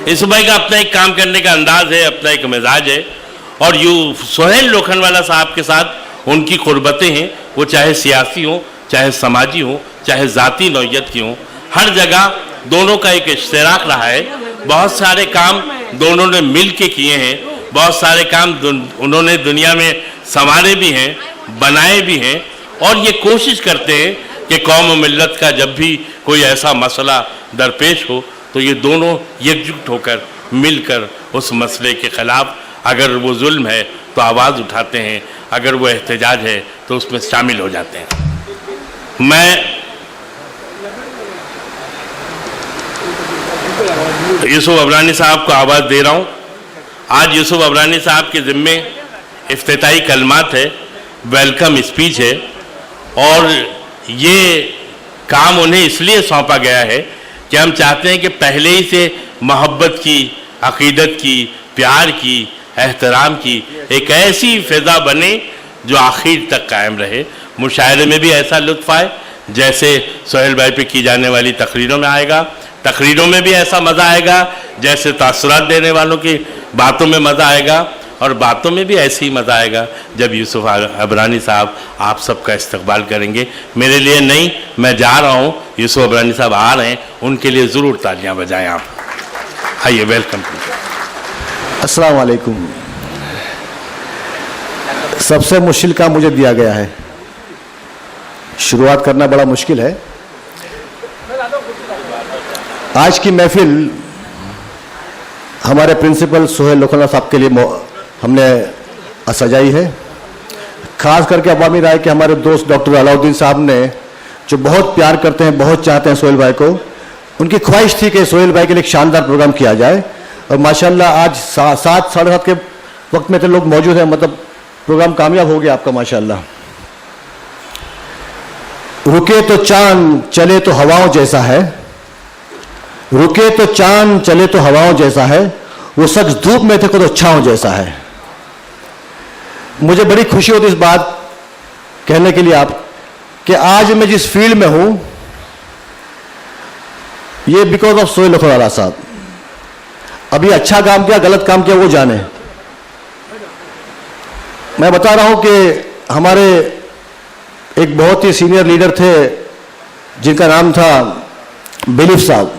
यूसुफ भाई का अपना एक काम करने का अंदाज है, अपना एक मिजाज है, और सोहेल लोखंडवाला साहब के साथ उनकी कुर्बतें हैं, वो चाहे सियासी हो, चाहे समाजी हो, चाहे ज़ाती नौयत की हो, हर जगह दोनों का एक इश्तराक रहा है। बहुत सारे काम दोनों ने मिल के किए हैं, बहुत सारे काम उन्होंने दुनिया में संवारे भी हैं, बनाए भी हैं, और ये कोशिश करते हैं कि कौम और मिल्लत का जब भी कोई ऐसा मसला दरपेश हो तो ये दोनों एकजुट होकर मिलकर उस मसले के ख़िलाफ़, अगर वो जुल्म है तो आवाज़ उठाते हैं, अगर वो एहतजाज है तो उसमें शामिल हो जाते हैं। मैं यूसुफ अबरानी साहब को आवाज़ दे रहा हूँ। आज यूसुफ अबरानी साहब के ज़िम्मे इफ्तिताई कलमात है, वेलकम स्पीच है, और ये काम उन्हें इसलिए सौंपा गया है कि हम चाहते हैं कि पहले ही से मोहब्बत की, अक़ीदत की, प्यार की, एहतराम की एक ऐसी फ़िज़ा बने जो आखिर तक कायम रहे। मुशायरे में भी ऐसा लुत्फ़ आए जैसे सोहेल भाई पे की जाने वाली तकरीरों में आएगा, तकरीरों में भी ऐसा मज़ा आएगा जैसे तासुरात देने वालों की बातों में मज़ा आएगा, और बातों में भी ऐसे ही मज़ा आएगा जब यूसुफ अबरानी साहब आप सबका इस्तकबाल करेंगे। मेरे लिए नहीं, मैं जा रहा हूँ, यूसुफ अबरानी साहब आ रहे हैं, उनके लिए ज़रूर तालियाँ बजाएं आप। आइए, वेलकम। अस्सलाम वालेकुम। सबसे मुश्किल काम मुझे दिया गया है, शुरुआत करना बड़ा मुश्किल है। आज की महफिल हमारे प्रिंसिपल सोहेल लोखंडवाला साहब के लिए हमने सजाई है, खास करके अवामी राय के हमारे दोस्त डॉक्टर अलाउद्दीन साहब ने, जो बहुत प्यार करते हैं, बहुत चाहते हैं सोहेल भाई को। उनकी ख्वाहिश थी कि सोहेल भाई के लिए एक शानदार प्रोग्राम किया जाए, और माशाल्लाह आज 7 साढ़े 7 के वक्त में तो लोग मौजूद हैं, मतलब प्रोग्राम कामयाब हो गया आपका माशाल्लाह। रुके तो चांद चले तो हवाओं जैसा है, रुके तो चांद चले तो हवाओं जैसा है, वो सच धूप में थे तो छांव जैसा है। मुझे बड़ी खुशी होती इस बात कहने के लिए आप कि आज मैं जिस फील्ड में हूं ये बिकॉज ऑफ सोहेल लोखंडवाला साहब। अभी अच्छा काम किया, गलत काम किया, वो जाने। मैं बता रहा हूं कि हमारे एक बहुत ही सीनियर लीडर थे जिनका नाम था बिलीफ साहब,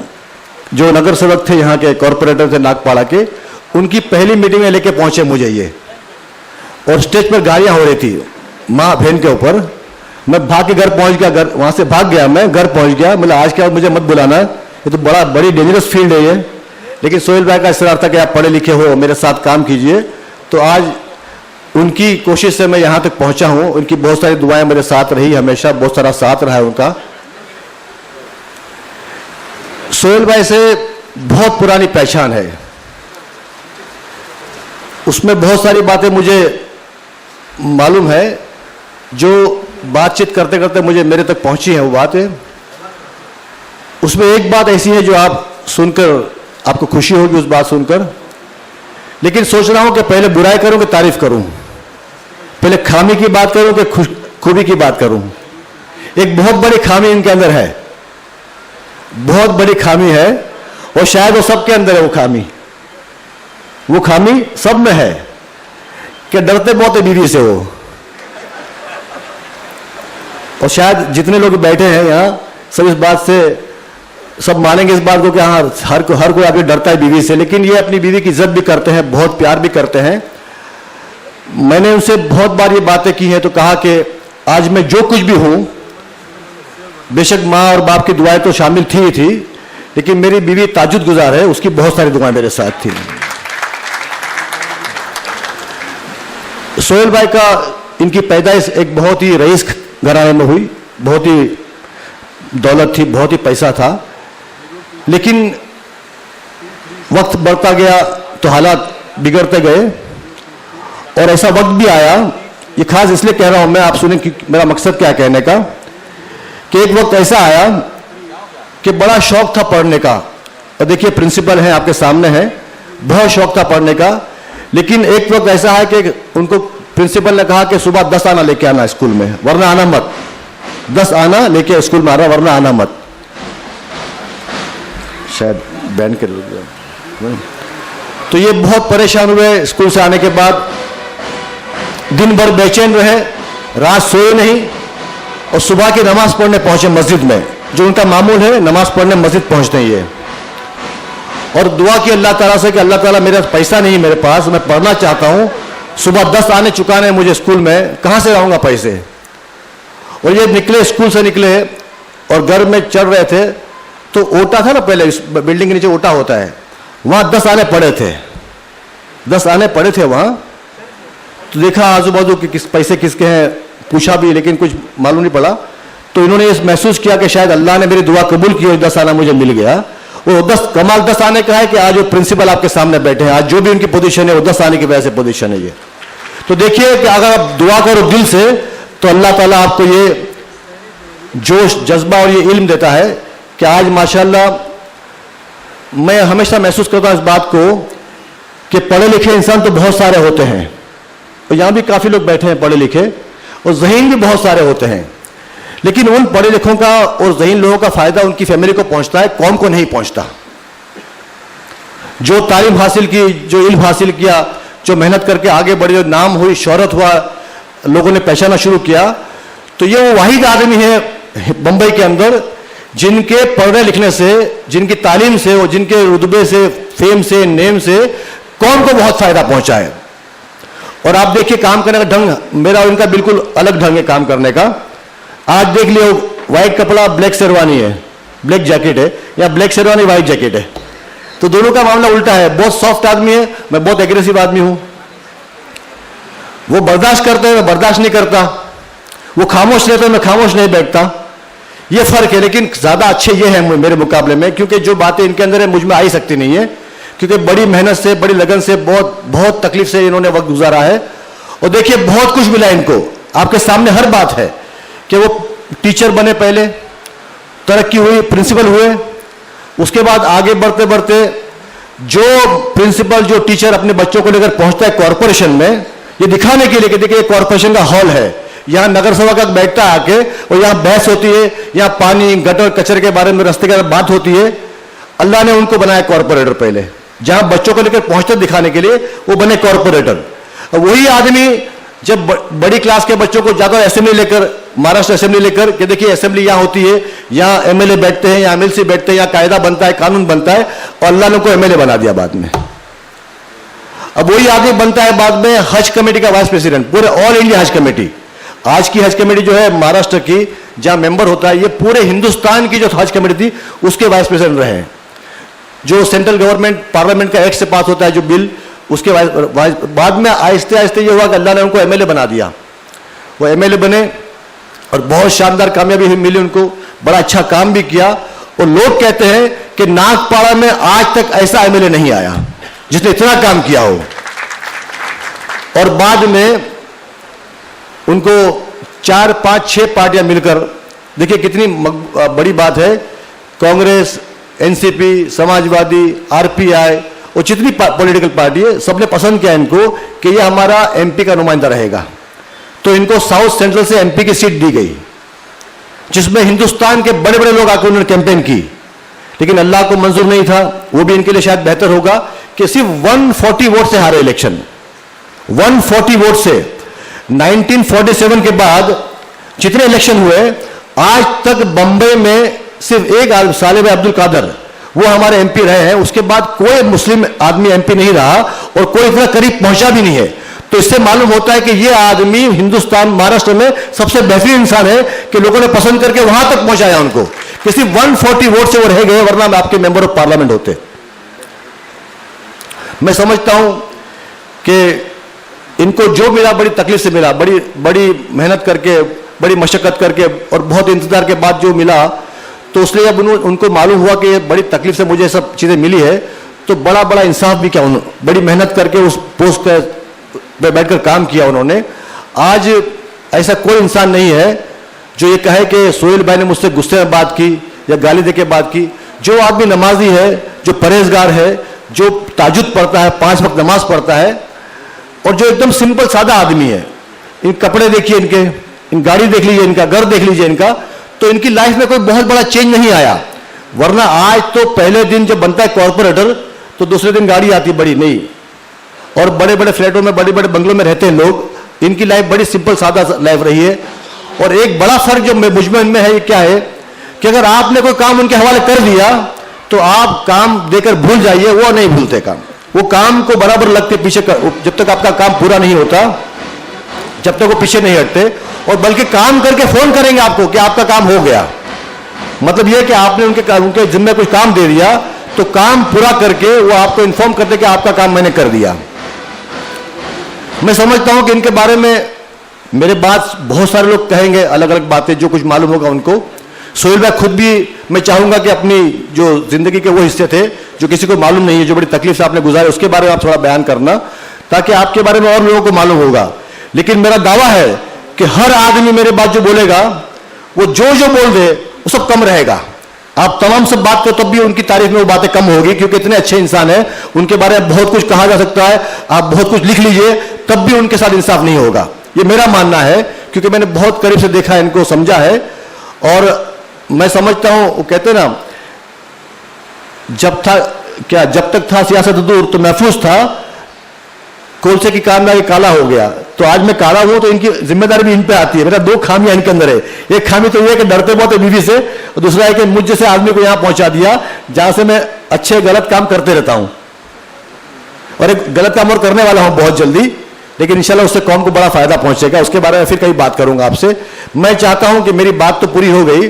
जो नगर सेवक थे, यहाँ के कॉरपोरेटर थे नागपाड़ा के। उनकी पहली मीटिंग में लेके पहुंचे मुझे ये, और स्टेज पर गालियां हो रही थी माँ बहन के ऊपर। मैं भाग के घर पहुंच गया, घर वहां से भाग गया, मैं घर पहुंच गया। मतलब आज के बाद मुझे मत बुलाना, ये तो बड़ी डेंजरस फील्ड है ये। लेकिन सोहेल भाई का इसरार था कि आप पढ़े लिखे हो, मेरे साथ काम कीजिए। तो आज उनकी कोशिश से मैं यहाँ तक पहुँचा हूँ। उनकी बहुत सारी दुआएं मेरे साथ रही, हमेशा बहुत सारा साथ रहा है उनका। सोहेल भाई से बहुत पुरानी पहचान है, उसमें बहुत सारी बातें मुझे मालूम है, जो बातचीत करते करते मुझे मेरे तक पहुंची है वो बातें। उसमें एक बात ऐसी है जो आप सुनकर आपको खुशी होगी उस बात सुनकर, लेकिन सोच रहा हूं कि पहले बुराई करूं कि तारीफ करूं, पहले खामी की बात करूं कि खूबी की बात करूं। एक बहुत बड़ी खामी इनके अंदर है, बहुत बड़ी खामी है, और शायद वो सबके अंदर है। वो खामी सब में है कि डरते बहुत है बीवी से वो। और शायद जितने लोग बैठे हैं यहाँ सब इस बात से सब मानेंगे इस बात को कि हाँ हर कोई आगे डरता है बीवी से, लेकिन ये अपनी बीवी की इज्जत भी करते हैं, बहुत प्यार भी करते हैं। मैंने उनसे बहुत बार ये बातें की हैं, तो कहा कि आज मैं जो कुछ भी हूं, बेशक माँ और बाप की दुआएं तो शामिल थी ही थी, लेकिन मेरी बीवी ताजुद गुजार है, उसकी बहुत सारी दुआएं मेरे साथ थी। सोहेल भाई का इनकी पैदाइश एक बहुत ही रईस घराने में हुई, बहुत ही दौलत थी, बहुत ही पैसा था, लेकिन वक्त बढ़ता गया तो हालात बिगड़ते गए, और ऐसा वक्त भी आया, ये खास इसलिए कह रहा हूं मैं, आप सुने कि मेरा मकसद क्या कहने का, कि एक वक्त ऐसा आया कि बड़ा शौक था पढ़ने का, और देखिए प्रिंसिपल हैं आपके सामने हैं, बहुत शौक था पढ़ने का, लेकिन एक वक्त ऐसा है कि उनको प्रिंसिपल ने कहा कि सुबह 10 आना लेके आना स्कूल में, वरना आना मत। 10 आना लेके स्कूल में आना, वरना आना मत। शायद बैन कर तो ये बहुत परेशान हुए स्कूल से आने के बाद, दिन भर बेचैन रहे, रात सोए नहीं और सुबह की नमाज पढ़ने पहुंचे मस्जिद में, जो उनका मामूल है नमाज पढ़ने मस्जिद पहुंचते ही है। और दुआ की अल्लाह ताला से कि अल्लाह ताला मेरा पैसा नहीं मेरे पास, मैं पढ़ना चाहता हूं, सुबह 10 आने चुकाने मुझे स्कूल में, कहां से लाऊंगा पैसे। और ये निकले, स्कूल से निकले और घर में चढ़ रहे थे तो ओटा था ना, पहले इस बिल्डिंग के नीचे ओटा होता है, वहां 10 आने पड़े थे, 10 आने पड़े थे वहां। तो देखा आजू बाजू के किस पैसे किसके हैं, पूछा भी लेकिन कुछ मालूम नहीं पड़ा। तो इन्होंने इस महसूस किया कि शायद अल्लाह ने मेरी दुआ कबूल की और 10 आना मुझे मिल गया। वो 10 कमाल 10 आने का है कि आज वो प्रिंसिपल आपके सामने बैठे हैं, आज जो भी उनकी पोजीशन है वो 10 आने की वजह से पोजीशन है ये। तो देखिए कि अगर आप दुआ करो दिल से तो अल्लाह ताला आपको ये जोश, जज्बा और ये इल्म देता है कि आज माशाल्लाह मैं हमेशा महसूस करता हूं इस बात को कि पढ़े लिखे इंसान तो बहुत सारे होते हैं, और यहां भी काफी लोग बैठे हैं पढ़े लिखे, और ज़हीन भी बहुत सारे होते हैं, लेकिन उन पढ़े लिखों का और ज़हीन लोगों का फायदा उनकी फैमिली को पहुंचता है, कौम को नहीं पहुंचता। जो तालीम हासिल की, जो इल्म हासिल किया, जो मेहनत करके आगे बढ़े, जो नाम हुई, शोहरत हुआ, लोगों ने पहचाना शुरू किया, तो ये वो वाहिद आदमी है बंबई के अंदर जिनके पढ़ने लिखने से, जिनकी तालीम से और जिनके रुतबे से, फेम से, नेम से कौम को बहुत फायदा पहुंचा है। और आप देखिए काम करने का ढंग मेरा और इनका बिल्कुल अलग ढंग है काम करने का। आज देख लियो, व्हाइट कपड़ा, ब्लैक शेरवानी है, ब्लैक जैकेट है, या ब्लैक शेरवानी व्हाइट जैकेट है, तो दोनों का मामला उल्टा है। बहुत सॉफ्ट आदमी है, मैं बहुत एग्रेसिव आदमी हूं। वो बर्दाश्त करते हैं, मैं बर्दाश्त नहीं करता। वो खामोश रहते हैं, मैं खामोश नहीं बैठता। ये फर्क है, लेकिन ज्यादा अच्छे ये हैं मेरे मुकाबले में, क्योंकि जो बातें इनके अंदर है मुझ में आ ही सकती नहीं है, क्योंकि बड़ी मेहनत से, बड़ी लगन से, बहुत बहुत तकलीफ से इन्होंने वक्त गुजारा है। और देखिए बहुत कुछ मिला इनको, आपके सामने हर बात है कि वो टीचर बने, पहले तरक्की हुई, प्रिंसिपल हुए, उसके बाद आगे बढ़ते बढ़ते जो प्रिंसिपल, जो टीचर अपने बच्चों को लेकर पहुंचता है कॉरपोरेशन में, ये दिखाने के लिए कि देखिए कॉरपोरेशन का हॉल है, यहां नगर सेवा का बैठता है आके, और यहां बहस होती है, यहां पानी, गटर, कचरे के बारे में, रास्ते के बारे में बात होती है। अल्लाह ने उनको बनाया कॉरपोरेटर, पहले जहां बच्चों को लेकर पहुंचते दिखाने के लिए वो बने कॉरपोरेटर। वही आदमी जब बड़ी क्लास के बच्चों को जाता है असेंबली लेकर, महाराष्ट्र असेंबली लेकर, कि देखिए असेंबली यहां होती है, यहां एमएलए बैठते हैं, यहां एमएलसी बैठते हैं, यहां कायदा बनता है, कानून बनता है, और अल्लाह ने उनको एमएलए बना दिया बाद में। अब वही आदमी बनता है बाद में हज कमेटी का वाइस प्रेसिडेंट, पूरे ऑल इंडिया हज कमेटी। आज की हज कमेटी जो है महाराष्ट्र की, जहां मेंबर होता है, ये पूरे हिंदुस्तान की जो हज कमेटी थी उसके वाइस प्रेसिडेंट रहे हैं। जो सेंट्रल गवर्नमेंट पार्लियामेंट का एक्ट से पास होता है जो बिल, उसके बाद में आहिस्ते आहिस्ते ये हुआ कि अल्लाह ने उनको एमएलए बना दिया। वो एमएलए बने और बहुत शानदार कामयाबी मिली उनको, बड़ा अच्छा काम भी किया। और लोग कहते हैं कि नागपाड़ा में आज तक ऐसा एमएलए नहीं आया जिसने इतना काम किया हो। और बाद में उनको 4, 5, 6 पार्टियां मिलकर, देखिए कितनी बड़ी बात है, कांग्रेस, एनसीपी, समाजवादी, आरपीआई और जितनी पॉलिटिकल पार्टी है, सबने पसंद किया इनको कि ये हमारा एमपी का नुमाइंदा रहेगा। तो इनको साउथ सेंट्रल से एमपी की सीट दी गई, जिसमें हिंदुस्तान के बड़े बड़े लोग आकर उन्होंने कैंपेन की, लेकिन अल्लाह को मंजूर नहीं था। वो भी इनके लिए शायद बेहतर होगा कि सिर्फ 140 वोट से हारे इलेक्शन, 140 वोट से। 1947 के बाद जितने इलेक्शन हुए, आज तक बंबई में सिर्फ एक सालेह भाई अब्दुल कादर, वो हमारे एमपी रहे हैं। उसके बाद कोई मुस्लिम आदमी एमपी नहीं रहा और कोई इतना करीब पहुंचा भी नहीं है। तो इससे मालूम होता है कि ये आदमी हिंदुस्तान, महाराष्ट्र में सबसे बेहतरीन इंसान है कि लोगों ने पसंद करके वहां तक पहुंचाया उनको, कि सिर्फ 140 वोट से वो रह गए, वरना आपके मेंबर ऑफ पार्लियामेंट होते। मैं समझता हूं कि इनको जो मिला बड़ी तकलीफ से मिला, बड़ी बड़ी मेहनत करके, बड़ी मशक्कत करके और बहुत इंतजार के बाद जो मिला, तो इसलिए जब उनको मालूम हुआ कि बड़ी तकलीफ से मुझे सब चीजें मिली है, तो बड़ा बड़ा इंसाफ भी किया उन्होंने, बड़ी मेहनत करके उस पोस्ट पे बैठकर काम किया उन्होंने। आज ऐसा कोई इंसान नहीं है जो ये कहे कि सोहेल भाई ने मुझसे गुस्से में बात की या गाली देके बात की। जो आदमी नमाजी है, जो परहेजगार है, जो ताजुद पढ़ता है, 5 वक्त नमाज पढ़ता है, और जो एकदम सिंपल सादा आदमी है, इन कपड़े देखिए इनके, इन गाड़ी देख लीजिए, इनका घर देख लीजिए इनका, तो इनकी लाइफ में कोई बहुत बड़ा चेंज नहीं आया। वरना आज तो पहले दिन जब बनता है कॉर्पोरेटर, तो दूसरे दिन गाड़ी आती बड़ी नहीं, और बड़े बड़े फ्लैटों में, बड़े बड़े बंगलों में रहते हैं लोग, इनकी लाइफ बड़ी सिंपल सादा लाइफ रही है। और एक बड़ा फर्क जो मुझ में इनमें है, ये क्या है कि अगर आपने कोई काम उनके हवाले कर दिया तो आप काम देकर भूल जाइए, वो नहीं भूलते काम, वो काम को बराबर लगते पीछे जब तक आपका काम पूरा नहीं होता, जब तक वो पीछे नहीं हटते, और बल्कि काम करके फोन करेंगे आपको कि आपका काम हो गया। मतलब यह कि आपने उनके जिम्मे कुछ काम दे दिया तो काम पूरा करके वो आपको इन्फॉर्म करते कि आपका काम मैंने कर दिया। मैं समझता हूं कि इनके बारे में मेरे बाद बहुत सारे लोग कहेंगे अलग अलग बातें, जो कुछ मालूम होगा उनको। सोहेल भाई खुद भी मैं चाहूंगा कि अपनी जो जिंदगी के वो हिस्से थे जो किसी को मालूम नहीं है, जो बड़ी तकलीफ से आपने गुजारे, उसके बारे में आप थोड़ा बयान करना, ताकि आपके बारे में और लोगों को मालूम होगा। लेकिन मेरा दावा है कि हर आदमी मेरे बात जो बोलेगा, वो जो जो बोल दे वो सब कम रहेगा। आप तमाम सब बात को तब भी उनकी तारीफ में वो बातें कम होगी, क्योंकि इतने अच्छे इंसान हैं, उनके बारे में बहुत कुछ कहा जा सकता है, आप बहुत कुछ लिख लीजिए, तब भी उनके साथ इंसाफ नहीं होगा। ये मेरा मानना है, क्योंकि मैंने बहुत करीब से देखा है, इनको समझा है। और मैं समझता हूं, वो कहते ना, जब तक था सियासत दूर तो महफूज था, कोलसे की कामयाबी काला हो गया। तो आज मैं काला हूं तो इनकी जिम्मेदारी भी इन पे आती है। मेरा दो खामियां इनके अंदर है। एक खामी तो ये है कि डरते बहुत है बीवी से, और दूसरा है कि मुझ जैसे आदमी को यहां पहुंचा दिया जहां से मैं अच्छे गलत काम करते रहता हूं, और एक गलत काम और करने वाला हूं बहुत जल्दी, लेकिन इंशाल्लाह उससे कौम को बड़ा फायदा पहुंचेगा। उसके बारे में फिर कहीं बात करूंगा आपसे। मैं चाहता हूं कि मेरी बात तो पूरी हो गई,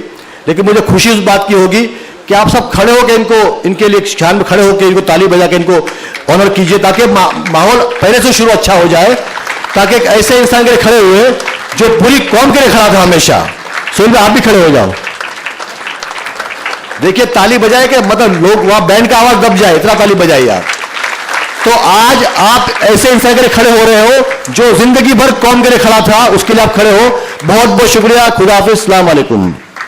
लेकिन मुझे खुशी उस बात की होगी कि आप सब खड़े होकर इनके लिए ख्याल में खड़े होकर इनको ताली बजा के इनको ऑनर कीजिए, ताकि माहौल पहले से शुरू अच्छा हो जाए, ताकि एक ऐसे इंसान के लिए खड़े हुए जो पूरी कौम के लिए खड़ा था हमेशा। सोहेल भाई आप भी खड़े हो जाओ। देखिए ताली बजाए के मतलब लोग वहां बैंड का आवाज दब जाए, इतना ताली बजाइए आप। तो आज आप ऐसे इंसान के लिए खड़े हो रहे हो जो जिंदगी भर कौम के लिए खड़ा था, उसके लिए आप खड़े हो। बहुत बहुत शुक्रिया। खुदा हाफिज, अस्सलाम वालेकुम।